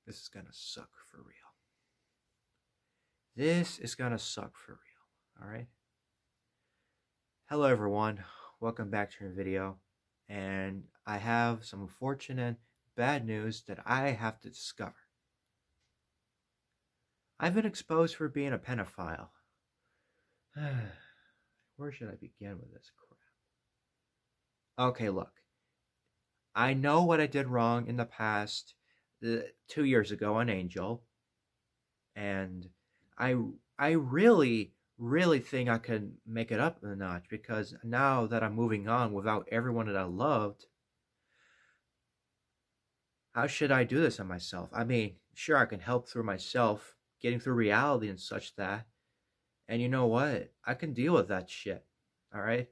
This is gonna suck for real. This is gonna suck for real. Alright? Hello everyone. Welcome back to your video. And I have some unfortunate bad news that I have to discover. I've been exposed for being a pedophile. Where should I begin with this crap? Okay, look. I know what I did wrong in the past 2 years ago on Angel. And I I really think I can make it up a notch because now that I'm moving on without everyone that I loved, how should I do this on myself? I mean, sure I can help through myself, getting through reality and such that. And you know what? I can deal with that shit. All right?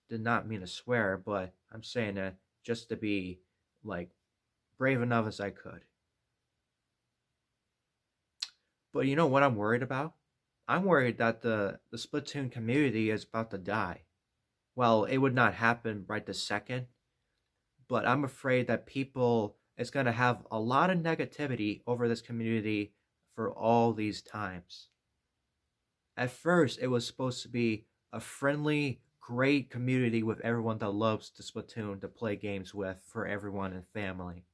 Did not mean to swear, but I'm saying it just to be like brave enough as I could. But you know what I'm worried about? I'm worried that the Splatoon community is about to die. Well, it would not happen right this second, but I'm afraid that people is going to have a lot of negativity over this community for all these times. At first, it was supposed to be a friendly, great community with everyone that loves the Splatoon to play games with for everyone and family.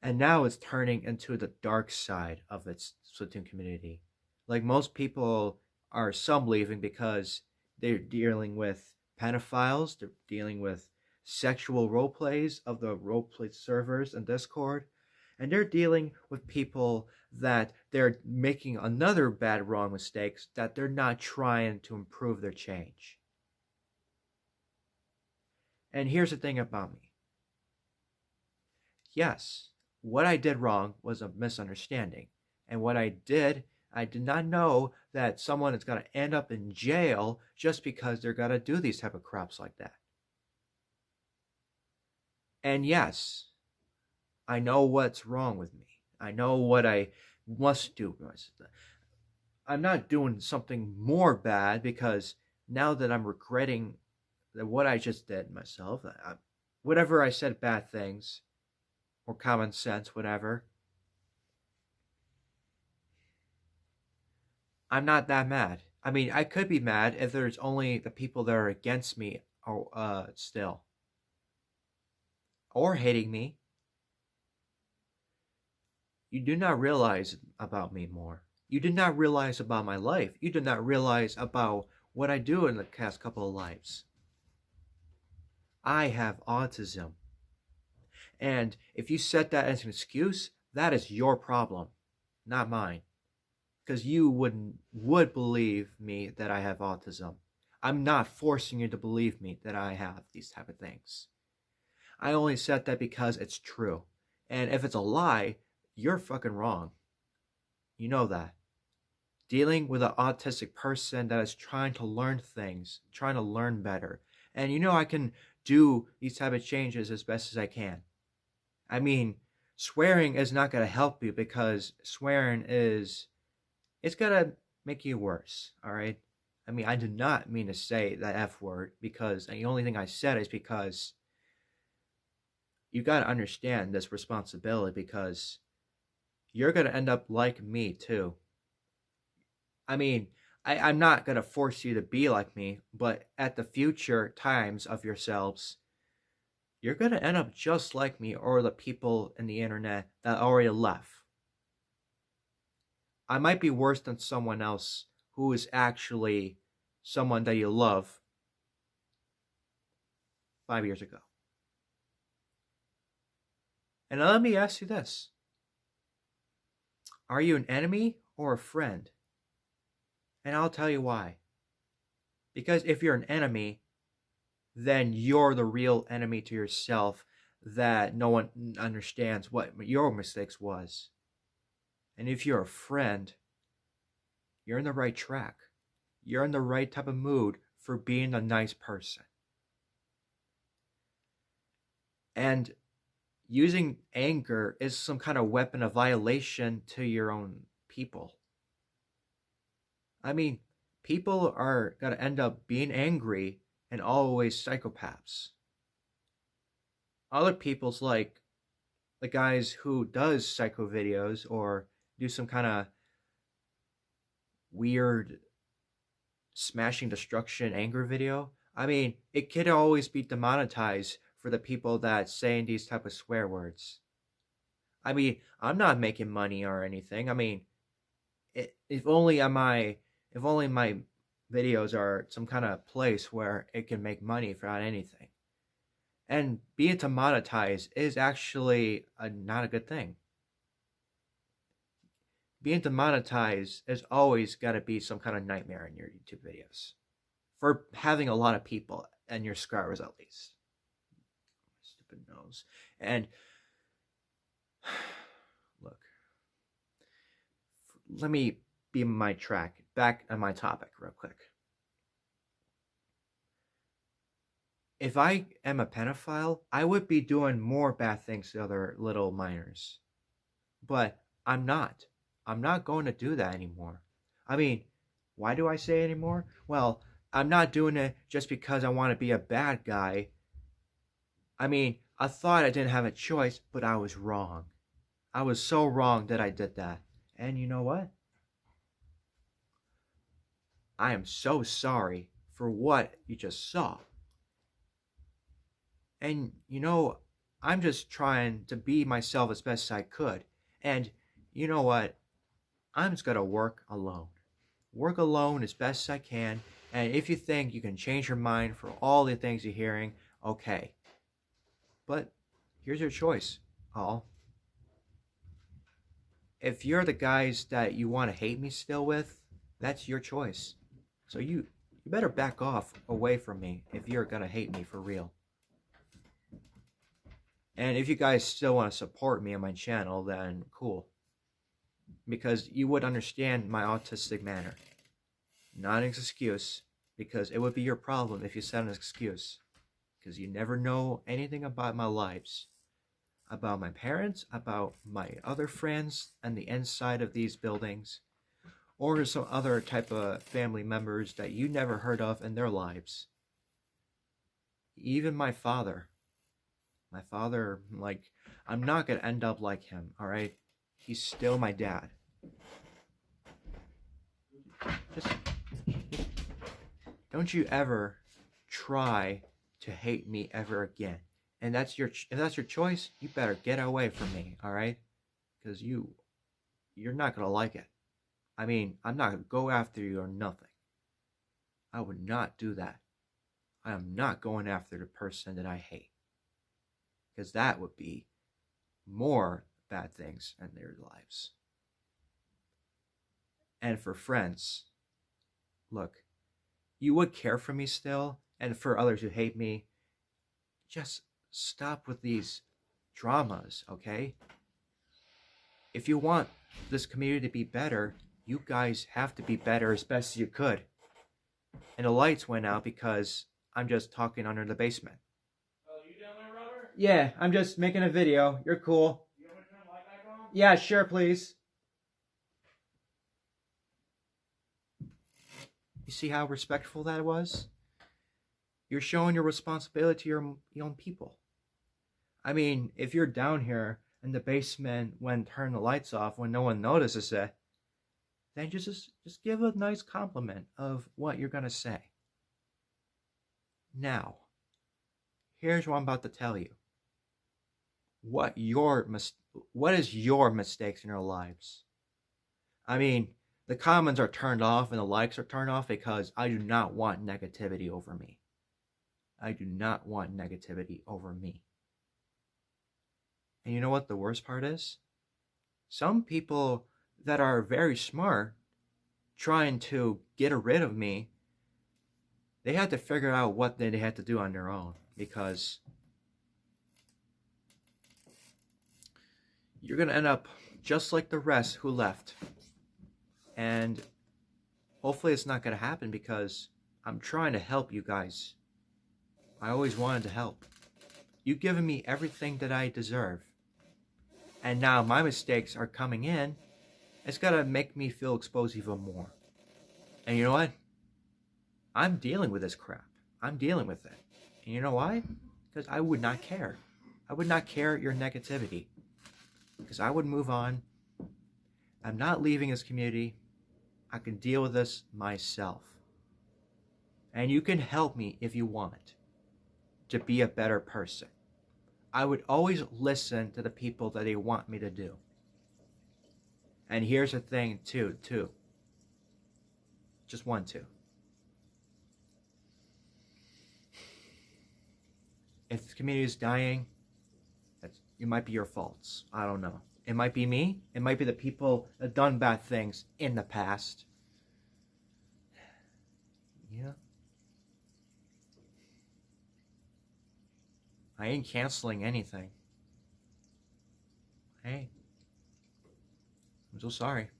And now it's turning into the dark side of its Splatoon community. Like most people are some leaving because they're dealing with pedophiles, they're dealing with sexual role plays of the roleplay servers and Discord, and they're dealing with people that they're making another bad wrong mistakes that they're not trying to improve their change. And here's the thing about me. Yes, what I did wrong was a misunderstanding. And what I did not know that someone is going to end up in jail just because they're going to do these type of crops like that. And yes, I know what's wrong with me. I know what I must do. I'm not doing something more bad because now that I'm regretting what I just did myself, whatever I said bad things, or common sense, whatever, I'm not that mad. I mean, I could be mad if there's only the people that are against me still. Or hating me. You do not realize about me more. You did not realize about my life. You did not realize about what I do in the past couple of lives. I have autism. And if you set that as an excuse, that is your problem, not mine. Because you would believe me that I have autism. I'm not forcing you to believe me that I have these type of things. I only said that because it's true. And if it's a lie, you're fucking wrong. You know that. Dealing with an autistic person that is trying to learn things, trying to learn better. And you know I can do these type of changes as best as I can. I mean, swearing is not going to help you because swearing it's going to make you worse, all right? I mean, I did not mean to say that F word because the only thing I said is because you got to understand this responsibility because you're going to end up like me too. I mean, I'm not going to force you to be like me, but at the future times of yourselves, you're going to end up just like me or the people in the internet that already left. I might be worse than someone else who is actually someone that you love 5 years ago. And let me ask you this. Are you an enemy or a friend? And I'll tell you why. Because if you're an enemy, then you're the real enemy to yourself that no one understands what your mistakes was. And if you're a friend, you're in the right track. You're in the right type of mood for being a nice person. And using anger is some kind of weapon of violation to your own people. I mean, people are going to end up being angry and always psychopaths. Other people's like, the guys who does psycho videos or do some kind of weird smashing destruction anger video. I mean, it could always be demonetized for the people that saying these type of swear words. I mean, I'm not making money or anything. I mean, if only my videos are some kind of place where it can make money without anything. And being demonetized is actually not a good thing. Being demonetized has always got to be some kind of nightmare in your YouTube videos. For having a lot of people and your subscribers at least. Stupid nose. And look, let me be my track back on my topic real quick. If I am a pedophile, I would be doing more bad things to other little minors. But I'm not. I'm not going to do that anymore. I mean, why do I say anymore? Well, I'm not doing it just because I want to be a bad guy. I mean, I thought I didn't have a choice, but I was wrong. I was so wrong that I did that. And you know what? I am so sorry for what you just saw. And, you know, I'm just trying to be myself as best as I could. And, you know what? I'm just going to work alone. Work alone as best as I can. And if you think you can change your mind for all the things you're hearing, okay. But here's your choice, all. If you're the guys that you want to hate me still with, that's your choice. So you better back off away from me if you're going to hate me for real. And if you guys still want to support me on my channel, then cool. Because you would understand my autistic manner. Not an excuse, because it would be your problem if you said an excuse. Because you never know anything about my lives. About my parents, about my other friends, and the inside of these buildings. Or some other type of family members that you never heard of in their lives. Even my father. My father, like, I'm not going to end up like him, alright? He's still my dad. Just don't you ever try to hate me ever again. And if that's your choice, you better get away from me, alright? Because you're not going to like it. I mean, I'm not going to go after you or nothing. I would not do that. I am not going after the person that I hate. Because that would be more bad things in their lives. And for friends, look, you would care for me still, and for others who hate me, just stop with these dramas, okay? If you want this community to be better, you guys have to be better as best as you could. And the lights went out because I'm just talking under the basement. Yeah, I'm just making a video. You're cool. You want me to turn the light back on? Yeah, sure, please. You see how respectful that was? You're showing your responsibility to your own people. I mean, if you're down here in the basement when turn the lights off when no one notices it, then just give a nice compliment of what you're going to say. Now, here's what I'm about to tell you. What is your mistakes in your lives? I mean, the comments are turned off and the likes are turned off because I do not want negativity over me. I do not want negativity over me. And you know what the worst part is? Some people that are very smart trying to get rid of me, they had to figure out what they had to do on their own, because you're going to end up just like the rest who left. And hopefully it's not going to happen, because I'm trying to help you guys. I always wanted to help. You've given me everything that I deserve. And now my mistakes are coming in. It's got to make me feel exposed even more. And you know what? I'm dealing with this crap. I'm dealing with it. And you know why? Because I would not care. I would not care your negativity. because I would move on. I'm not leaving this community. I can deal with this myself. And you can help me if you want to be a better person. I would always listen to the people that they want me to do. And here's the thing, too. Just one, two. If the community is dying, it might be your faults. I don't know. It might be me. It might be the people that have done bad things in the past. Yeah. I ain't canceling anything. Hey. I'm so sorry.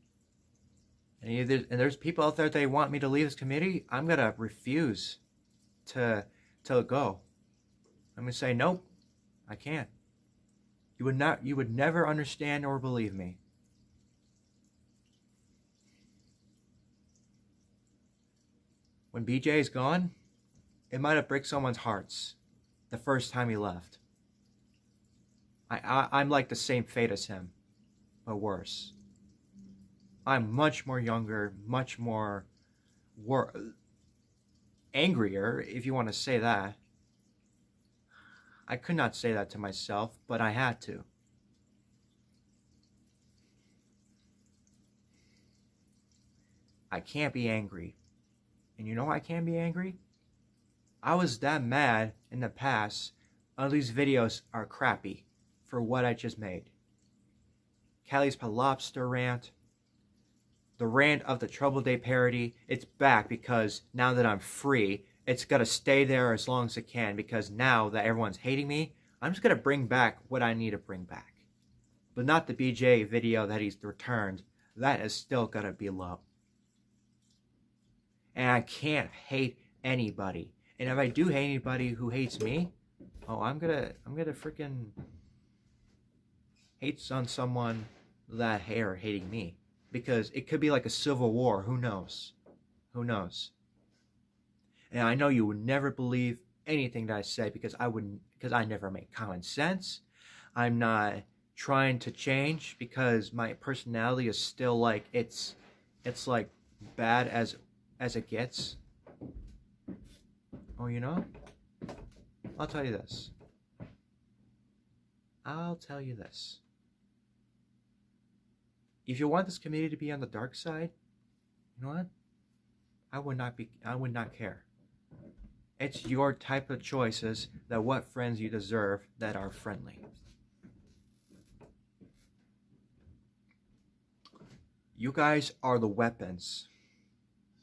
And there's people out there that want me to leave this community. I'm going to refuse to go. I'm going to say, nope, I can't. You would never understand or believe me. When BJ is gone, it might have broke someone's hearts the first time he left. I'm like the same fate as him, but worse. I'm much more younger, much more angrier, if you want to say that. I could not say that to myself, but I had to. I can't be angry. And you know why I can't be angry? I was that mad in the past. All these videos are crappy for what I just made. Callie's Lobster rant. The rant of the Trouble Day parody. It's back because now that I'm free, it's got to stay there as long as it can, because now that everyone's hating me, I'm just going to bring back what I need to bring back. But not the BJ video that he's returned. That is still going to be low. And I can't hate anybody. And if I do hate anybody who hates me, oh, I'm gonna freaking hate on someone that are hating me. Because it could be like a civil war. Who knows? Who knows? And I know you would never believe anything that I say because I never make common sense. I'm not trying to change because my personality is still like it's like bad as it gets. Oh, you know? I'll tell you this. If you want this community to be on the dark side, you know what? I would not care. It's your type of choices that what friends you deserve that are friendly. You guys are the weapons.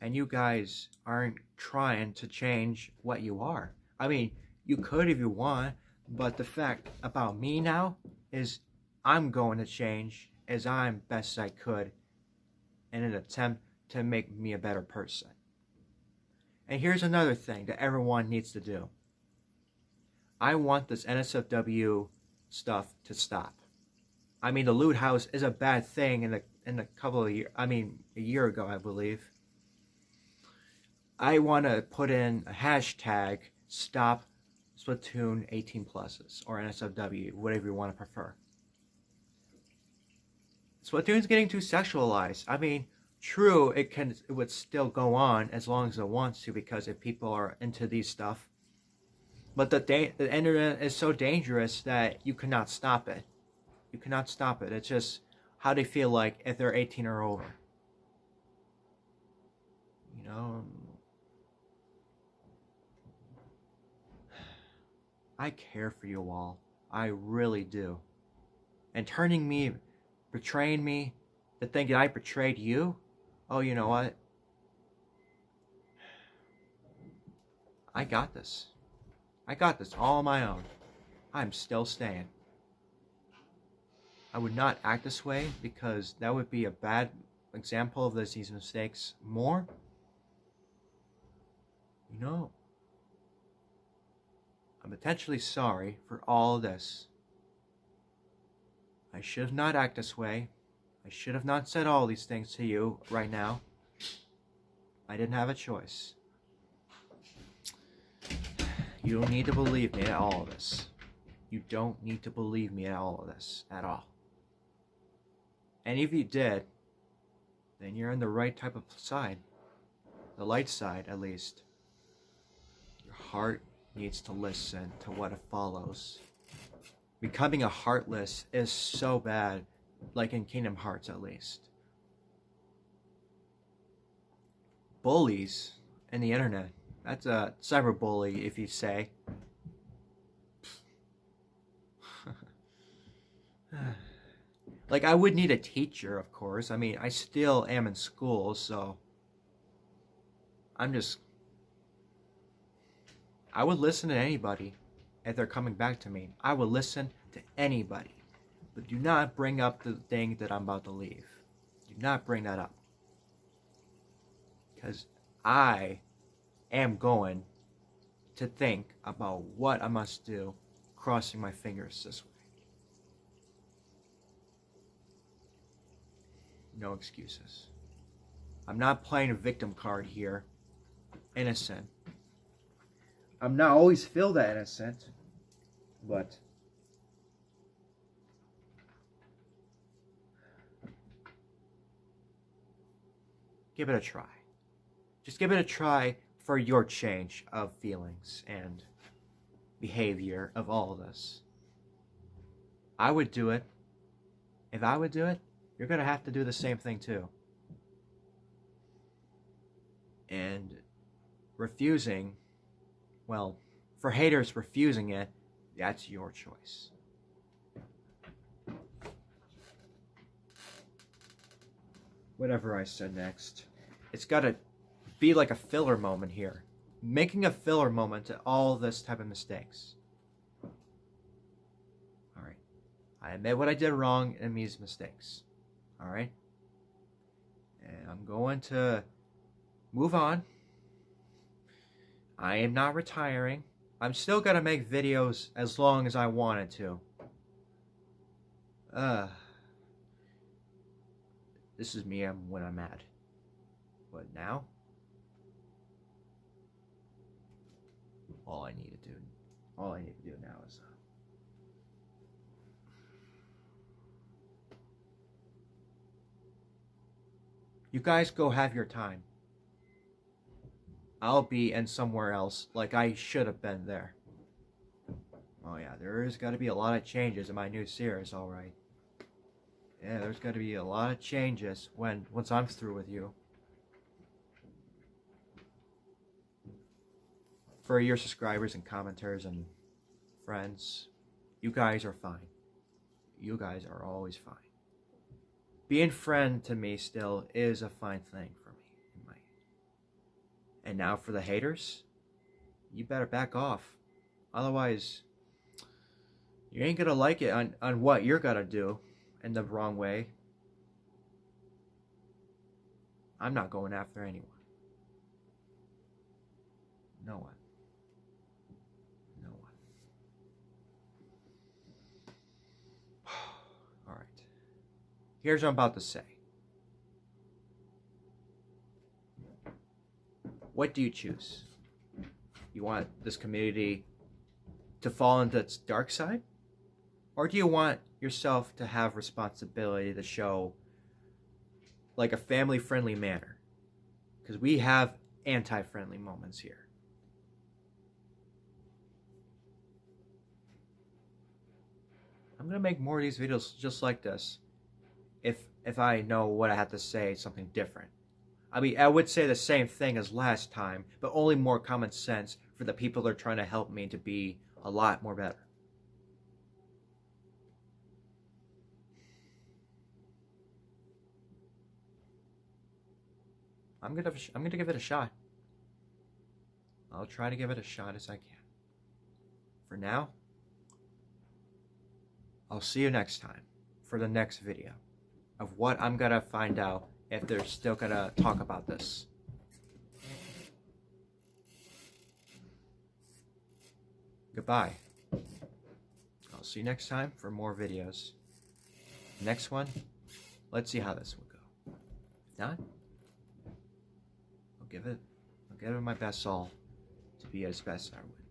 And you guys aren't trying to change what you are. I mean, you could if you want, but the fact about me now is I'm going to change as I'm best I could in an attempt to make me a better person. And here's another thing that everyone needs to do. I want this NSFW stuff to stop. I mean, the loot house is a bad thing in a couple of years. I mean, a year ago, I believe. I want to put in a hashtag stop Splatoon 18 pluses or NSFW, whatever you want to prefer. Splatoon's getting too sexualized. I mean, true, it would still go on as long as it wants to because if people are into these stuff. But the internet is so dangerous that you cannot stop it. You cannot stop it. It's just how they feel like if they're 18 or over. You know, I care for you all. I really do. And betraying me, to think that I betrayed you, oh, you know what? I got this. I got this all on my own. I'm still staying. I would not act this way because that would be a bad example of these mistakes more. You know, I'm potentially sorry for all this. I should have not acted this way. I should have not said all these things to you right now. I didn't have a choice. You don't need to believe me at all of this. You don't need to believe me at all of this at all. And if you did, then you're on the right type of side. The light side, at least. Your heart needs to listen to what it follows. Becoming a heartless is so bad, like in Kingdom Hearts at least. Bullies and the internet. That's a cyberbully, if you say. Like, I would need a teacher, of course. I mean, I still am in school, so I would listen to anybody if they're coming back to me. I would listen to anybody. But do not bring up the thing that I'm about to leave. Do not bring that up. Because I am going to think about what I must do, crossing my fingers this way. No excuses. I'm not playing a victim card here. Innocent. I'm not always feel that innocent, but give it a try. Just give it a try for your change of feelings and behavior of all of this. I would do it. If I would do it, you're going to have to do the same thing too. And refusing, well, for haters refusing it, that's your choice. Whatever I said next, it's got to be like a filler moment here. Making a filler moment to all this type of mistakes. Alright. I admit what I did wrong in these mistakes. Alright? And I'm going to move on. I am not retiring. I'm still going to make videos as long as I wanted to. This is me when I'm mad. But now, all I need to do now is you guys go have your time. I'll be in somewhere else, like I should have been there. Oh yeah, there's got to be a lot of changes in my new series, alright. Yeah, there's got to be a lot of changes once I'm through with you. For your subscribers and commenters and friends, you guys are fine. You guys are always fine. Being friend to me still is a fine thing for me. And now for the haters, you better back off. Otherwise, you ain't gonna like it on what you're gonna do in the wrong way. I'm not going after anyone. No one. No one. Alright. Here's what I'm about to say. What do you choose? You want this community to fall into its dark side? Or do you want yourself to have responsibility to show like a family-friendly manner? Because we have anti-friendly moments here. I'm going to make more of these videos just like this if I know what I have to say, something different. I mean, I would say the same thing as last time, but only more common sense for the people that are trying to help me to be a lot more better. I'm gonna give it a shot. I'll try to give it a shot as I can. For now, I'll see you next time for the next video of what I'm gonna find out if they're still gonna talk about this. Goodbye. I'll see you next time for more videos. Next one, let's see how this will go. If not, I'll give it my best all to be as best as I would.